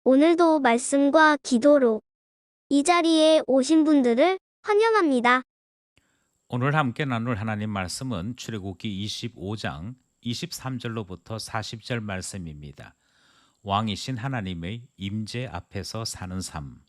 오늘도 말씀과 기도로 이 자리에 오신 분들을 환영합니다. 오늘 함께 나눌 하나님 말씀은 출애굽기 25장 23절로부터 40절 말씀입니다. 왕이신 하나님의 임재 앞에서 사는 삶.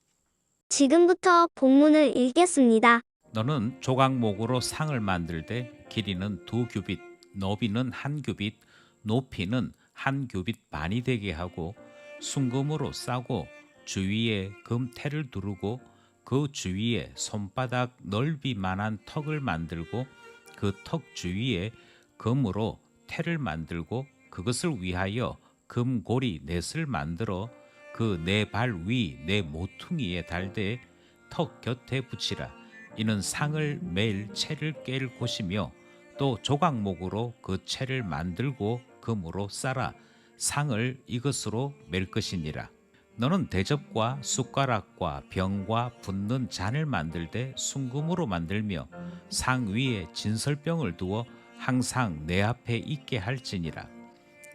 지금부터 본문을 읽겠습니다. 너는 조각목으로 상을 만들되 길이는 2규빗, 너비는 1규빗, 높이는 1규빗 반이 되게 하고 순금으로 싸고 주위에 금테를 두르고 그 주위에 손바닥 넓이만한 턱을 만들고 그 턱 주위에 금으로 테를 만들고 그것을 위하여 금고리 넷을 만들어 그 네 발 위 네 모퉁이에 달되 턱 곁에 붙이라. 이는 상을 매일 채를 깰 곳이며 또 조각목으로 그 채를 만들고 금으로 쌓아 상을 이것으로 맬 것이니라. 너는 대접과 숟가락과 병과 붓는 잔을 만들되 순금으로 만들며 상 위에 진설병을 두어 항상 내 앞에 있게 할지니라.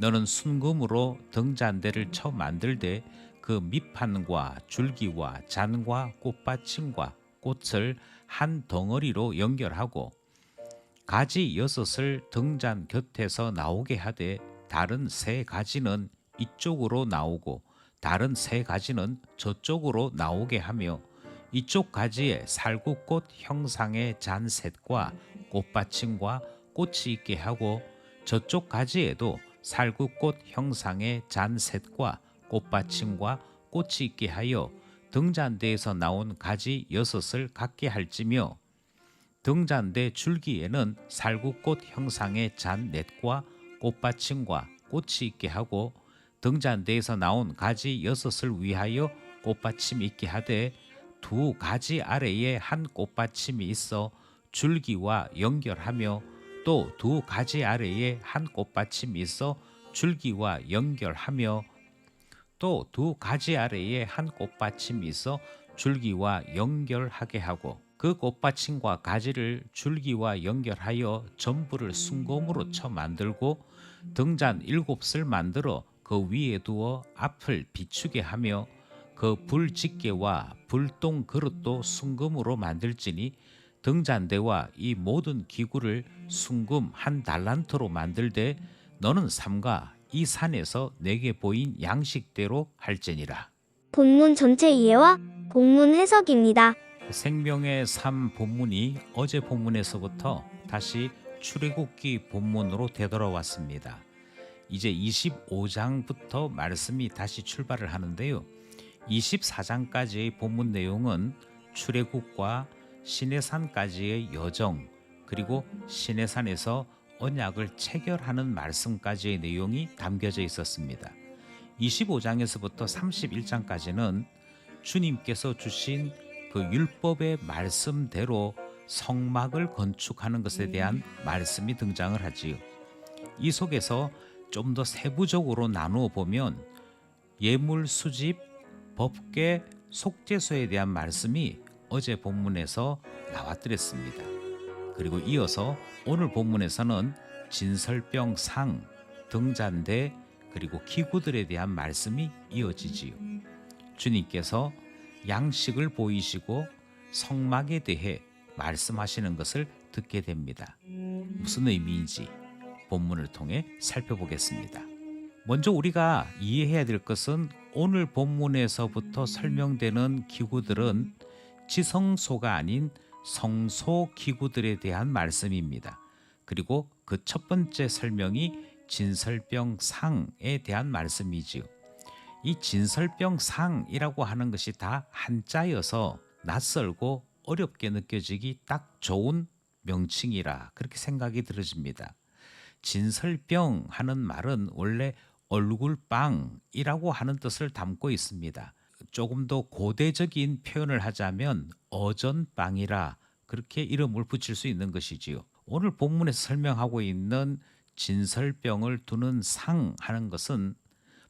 너는 순금으로 등잔대를 쳐 만들되 그 밑판과 줄기와 잔과 꽃받침과 꽃을 한 덩어리로 연결하고 가지 6을 등잔 곁에서 나오게 하되 다른 3가지는 이쪽으로 나오고 다른 3가지는 저쪽으로 나오게 하며 이쪽 가지에 살구꽃 형상의 잔셋과 꽃받침과 꽃이 있게 하고 저쪽 가지에도 살구꽃 형상의 잔셋과 꽃받침과 꽃이 있게 하여 등잔대에서 나온 가지 6을 갖게 할지며 등잔대 줄기에는 살구꽃 형상의 잔넷과 꽃받침과 꽃이 있게 하고 등잔대에서 나온 가지 6을 위하여 꽃받침이 있게 하되 2가지 아래에 한 꽃받침이 있어 줄기와 연결하며 또 2가지 아래에 한 꽃받침이 있어 줄기와 연결하며 또 2가지 아래에 한 꽃받침이 있어 줄기와 연결하게 하고 그 꽃받침과 가지를 줄기와 연결하여 전부를 순금으로 쳐 만들고 등잔 7을 만들어 그 위에 두어 앞을 비추게 하며 그 불집게와 불똥 그릇도 순금으로 만들지니 등잔대와 이 모든 기구를 순금 1달란트로 만들되 너는 삼가 이 산에서 내게 보인 양식대로 할지니라. 본문 전체 이해와 본문 해석입니다. 생명의 삶 본문이 어제 본문에서부터 다시 출애굽기 본문으로 되돌아왔습니다. 이제 25장부터 말씀이 다시 출발을 하는데요. 24장까지의 본문 내용은 출애굽과 시내산까지의 여정, 그리고 시내산에서 언약을 체결하는 말씀까지의 내용이 담겨져 있었습니다. 25장에서부터 31장까지는 주님께서 주신 그 율법의 말씀대로 성막을 건축하는 것에 대한 말씀이 등장을 하지요. 이 속에서 좀 더 세부적으로 나누어 보면 예물 수집, 법궤, 속죄소에 대한 말씀이 어제 본문에서 나왔더랬습니다. 그리고 이어서 오늘 본문에서는 진설병 상, 등잔대, 그리고 기구들에 대한 말씀이 이어지지요. 주님께서 양식을 보이시고 성막에 대해 말씀하시는 것을 듣게 됩니다. 무슨 의미인지 본문을 통해 살펴보겠습니다. 먼저 우리가 이해해야 될 것은 오늘 본문에서부터 설명되는 기구들은 지성소가 아닌 성소 기구들에 대한 말씀입니다. 그리고 그 첫 번째 설명이 진설병 상에 대한 말씀이지요. 이 진설병 상이라고 하는 것이 다 한자여서 낯설고 어렵게 느껴지기 딱 좋은 명칭이라 그렇게 생각이 들어집니다. 진설병 하는 말은 원래 얼굴빵이라고 하는 뜻을 담고 있습니다. 조금 더 고대적인 표현을 하자면 어전빵이라 그렇게 이름을 붙일 수 있는 것이지요. 오늘 본문에서 설명하고 있는 진설병을 두는 상 하는 것은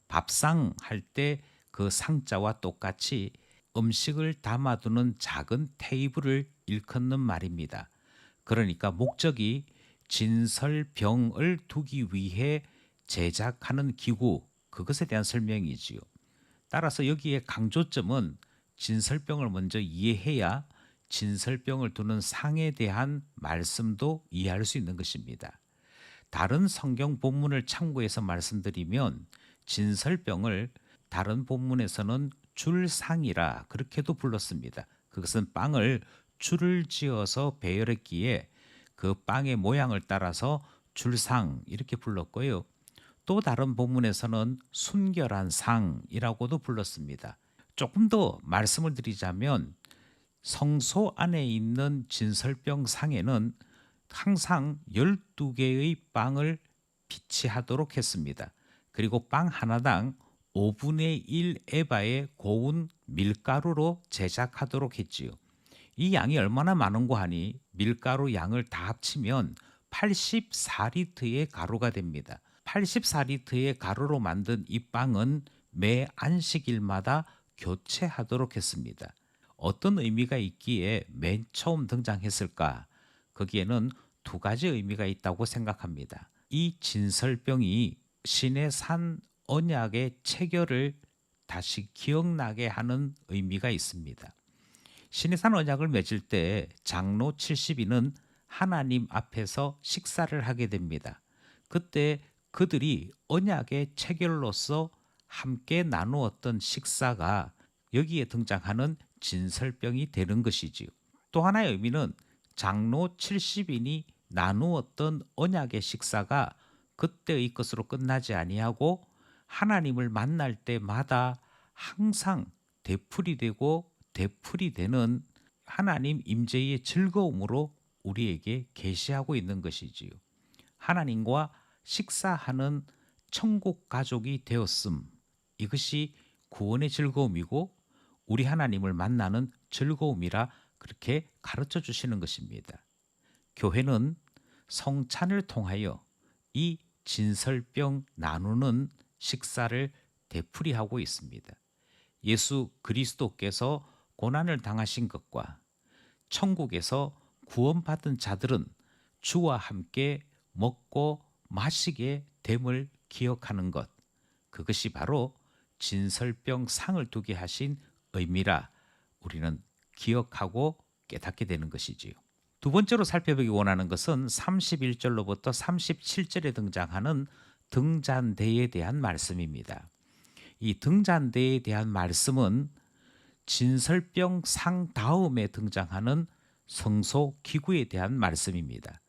밥상 할 때 그 상자와 똑같이 음식을 담아두는 작은 테이블을 일컫는 말입니다. 그러니까 목적이 진설병을 두기 위해 제작하는 기구, 그것에 대한 설명이지요. 따라서 여기에 강조점은 진설병을 먼저 이해해야 진설병을 두는 상에 대한 말씀도 이해할 수 있는 것입니다. 다른 성경 본문을 참고해서 말씀드리면 진설병을 다른 본문에서는 줄상이라 그렇게도 불렀습니다. 그것은 빵을 줄을 지어서 배열했기에 그 빵의 모양을 따라서 줄상 이렇게 불렀고요. 또 다른 본문에서는 순결한 상이라고도 불렀습니다. 조금 더 말씀을 드리자면 성소 안에 있는 진설병 상에는 항상 12개의 빵을 비치하도록 했습니다. 그리고 빵 하나당 5분의 1 에바의 고운 밀가루로 제작하도록 했지요. 이 양이 얼마나 많은고 하니 밀가루 양을 다 합치면 84리터의 가루가 됩니다. 84리터의 가루로 만든 이 빵은 매 안식일마다 교체하도록 했습니다. 어떤 의미가 있기에 맨 처음 등장했을까? 거기에는 두 가지 의미가 있다고 생각합니다. 이 진설병이 신의 산 언약의 체결을 다시 기억나게 하는 의미가 있습니다. 신의 산 언약을 맺을 때 장로 70인은 하나님 앞에서 식사를 하게 됩니다. 그때 그들이 언약의 체결로서 함께 나누었던 식사가 여기에 등장하는 진설병이 되는 것이지요. 또 하나의 의미는 장로 70인이 나누었던 언약의 식사가 그때의 것으로 끝나지 아니하고 하나님을 만날 때마다 항상 되풀이 되고 되풀이 되는 하나님 임재의 즐거움으로 우리에게 계시하고 있는 것이지요. 하나님과 식사하는 천국 가족이 되었음. 이것이 구원의 즐거움이고 우리 하나님을 만나는 즐거움이라 그렇게 가르쳐 주시는 것입니다. 교회는 성찬을 통하여 이 진설병 나누는 식사를 되풀이하고 있습니다. 예수 그리스도께서 고난을 당하신 것과 천국에서 구원받은 자들은 주와 함께 먹고 마시게 됨을 기억하는 것, 그것이 바로 진설병 상을 두게 하신 의미라 우리는 기억하고 깨닫게 되는 것이지요. 두 번째로 살펴보기 원하는 것은 31절로부터 37절에 등장하는 등잔대에 대한 말씀입니다. 이 등잔대에 대한 말씀은 진설병 상 다음에 등장하는 성소 기구에 대한 말씀입니다.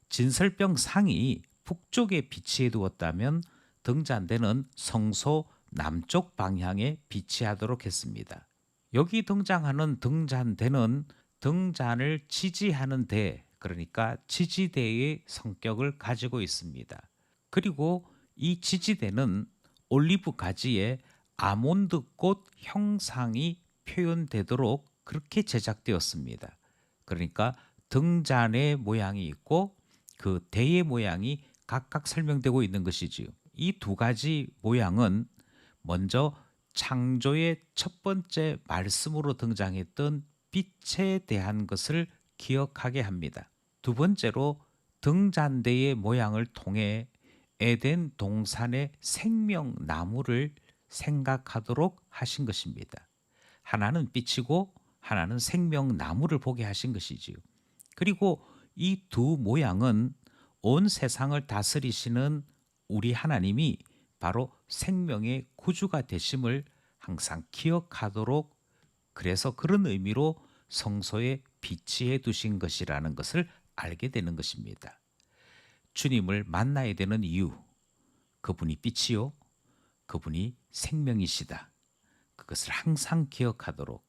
진설병 상이 북쪽에 비치해 두었다면 등잔대는 성소 남쪽 방향에 비치하도록 했습니다. 여기 등장하는 등잔대는 등잔을 지지하는 대, 그러니까 지지대의 성격을 가지고 있습니다. 그리고 이 지지대는 올리브 가지에 아몬드 꽃 형상이 표현되도록 그렇게 제작되었습니다. 그러니까 등잔의 모양이 있고 그 대의 모양이 각각 설명되고 있는 것이지요. 이 두 가지 모양은 먼저 창조의 첫 번째 말씀으로 등장했던 빛에 대한 것을 기억하게 합니다. 두 번째로 등잔대의 모양을 통해 에덴 동산의 생명나무를 생각하도록 하신 것입니다. 하나는 빛이고 하나는 생명나무를 보게 하신 것이지요. 그리고 이 두 모양은 온 세상을 다스리시는 우리 하나님이 바로 생명의 구주가 되심을 항상 기억하도록, 그래서 그런 의미로 성소에 비치해 두신 것이라는 것을 알게 되는 것입니다. 주님을 만나야 되는 이유, 그분이 빛이요, 그분이 생명이시다. 그것을 항상 기억하도록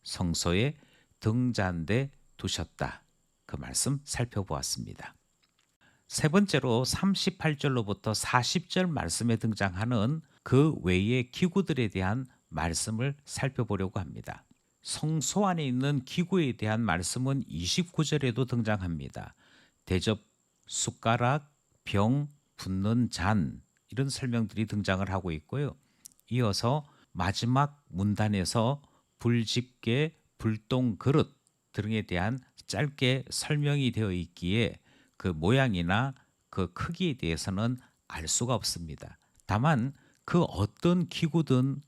성소에 등잔대 두셨다. 그 말씀 살펴보았습니다. 세 번째로 38절로부터 40절 말씀에 등장하는 그 외의 기구들에 대한 말씀을 살펴보려고 합니다. 성소 안에 있는 기구에 대한 말씀은 29절에도 등장합니다. 대접, 숟가락, 병, 붓는 잔, 이런 설명들이 등장을 하고 있고요. 이어서 마지막 문단에서 불집게, 불똥 그릇 등에 대한 짧게 설명이 되어 있기에 그 모양이나 그 크기에 대해서는 알 수가 없습니다. 다만 그 어떤 기구든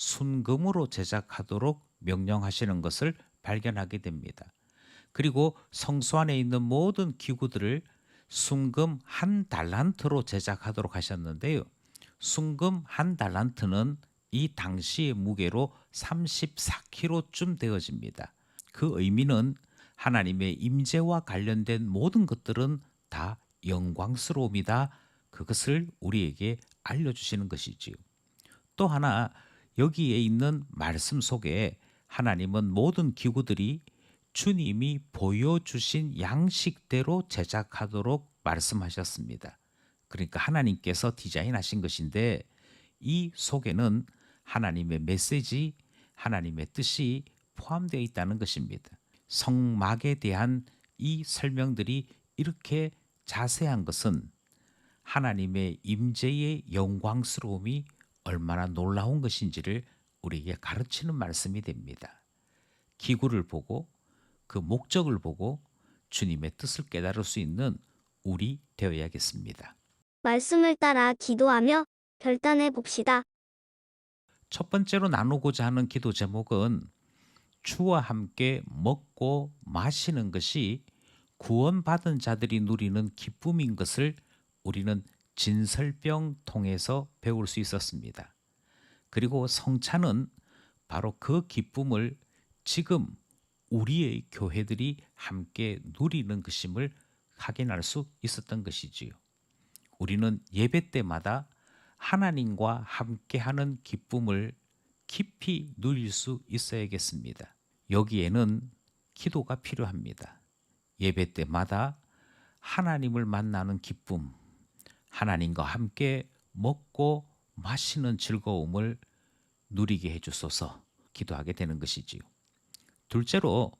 순금으로 제작하도록 명령하시는 것을 발견하게 됩니다. 그리고 성소 안에 있는 모든 기구들을 순금 1달란트로 제작하도록 하셨는데요. 순금 1달란트는 이 당시의 무게로 34kg쯤 되어집니다. 그 의미는 하나님의 임재와 관련된 모든 것들은 다 영광스러움이다. 그것을 우리에게 알려주시는 것이지요. 또 하나 여기에 있는 말씀 속에 하나님은 모든 기구들이 주님이 보여주신 양식대로 제작하도록 말씀하셨습니다. 그러니까 하나님께서 디자인하신 것인데 이 속에는 하나님의 메시지, 하나님의 뜻이 포함되어 있다는 것입니다. 성막에 대한 이 설명들이 이렇게 자세한 것은 하나님의 임재의 영광스러움이 얼마나 놀라운 것인지를 우리에게 가르치는 말씀이 됩니다. 기구를 보고 그 목적을 보고 주님의 뜻을 깨달을 수 있는 우리 되어야겠습니다. 말씀을 따라 기도하며 결단해 봅시다. 첫 번째로 나누고자 하는 기도 제목은 주와 함께 먹고 마시는 것이 구원받은 자들이 누리는 기쁨인 것을 우리는 진설병 통해서 배울 수 있었습니다. 그리고 성찬은 바로 그 기쁨을 지금 우리의 교회들이 함께 누리는 것임을 확인할 수 있었던 것이지요. 우리는 예배 때마다 하나님과 함께하는 기쁨을 깊이 누릴 수 있어야겠습니다. 여기에는 기도가 필요합니다. 예배 때마다 하나님을 만나는 기쁨, 하나님과 함께 먹고 마시는 즐거움을 누리게 해주소서 기도하게 되는 것이지요. 둘째로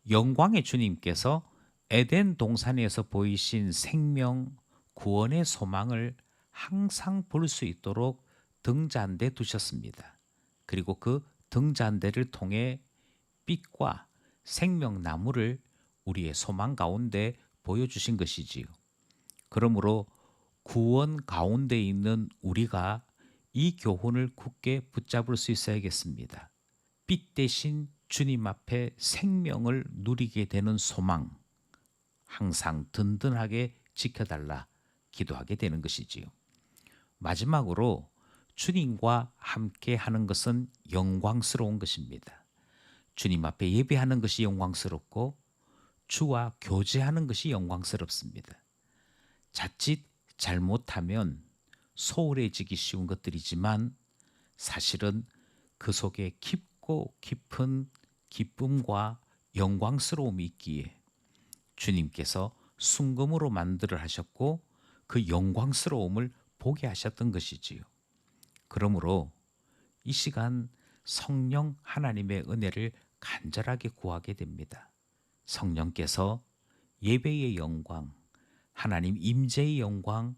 영광의 주님께서 에덴 동산에서 보이신 생명, 구원의 소망을 항상 볼 수 있도록 등잔대 두셨습니다. 그리고 그 등잔대를 통해 빛과 생명나무를 우리의 소망 가운데 보여주신 것이지요. 그러므로 구원 가운데 있는 우리가 이 교훈을 굳게 붙잡을 수 있어야겠습니다. 빛 대신 주님 앞에 생명을 누리게 되는 소망, 항상 든든하게 지켜달라 기도하게 되는 것이지요. 마지막으로 주님과 함께 하는 것은 영광스러운 것입니다. 주님 앞에 예배하는 것이 영광스럽고 주와 교제하는 것이 영광스럽습니다. 자칫 잘못하면 소홀해지기 쉬운 것들이지만 사실은 그 속에 깊고 깊은 기쁨과 영광스러움이 있기에 주님께서 순금으로 만들어 하셨고 그 영광스러움을 보게 하셨던 것이지요. 그러므로 이 시간 성령 하나님의 은혜를 간절하게 구하게 됩니다. 성령께서 예배의 영광, 하나님 임재의 영광,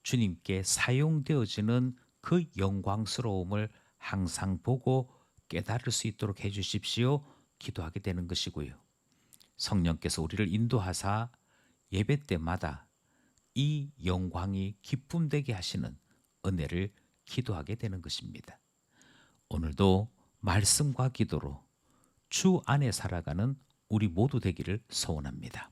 주님께 사용되어지는 그 영광스러움을 항상 보고 깨달을 수 있도록 해주십시오. 기도하게 되는 것이고요. 성령께서 우리를 인도하사 예배 때마다 이 영광이 기쁨되게 하시는 은혜를 기도하게 되는 것입니다. 오늘도 말씀과 기도로 주 안에 살아가는 우리 모두 되기를 소원합니다.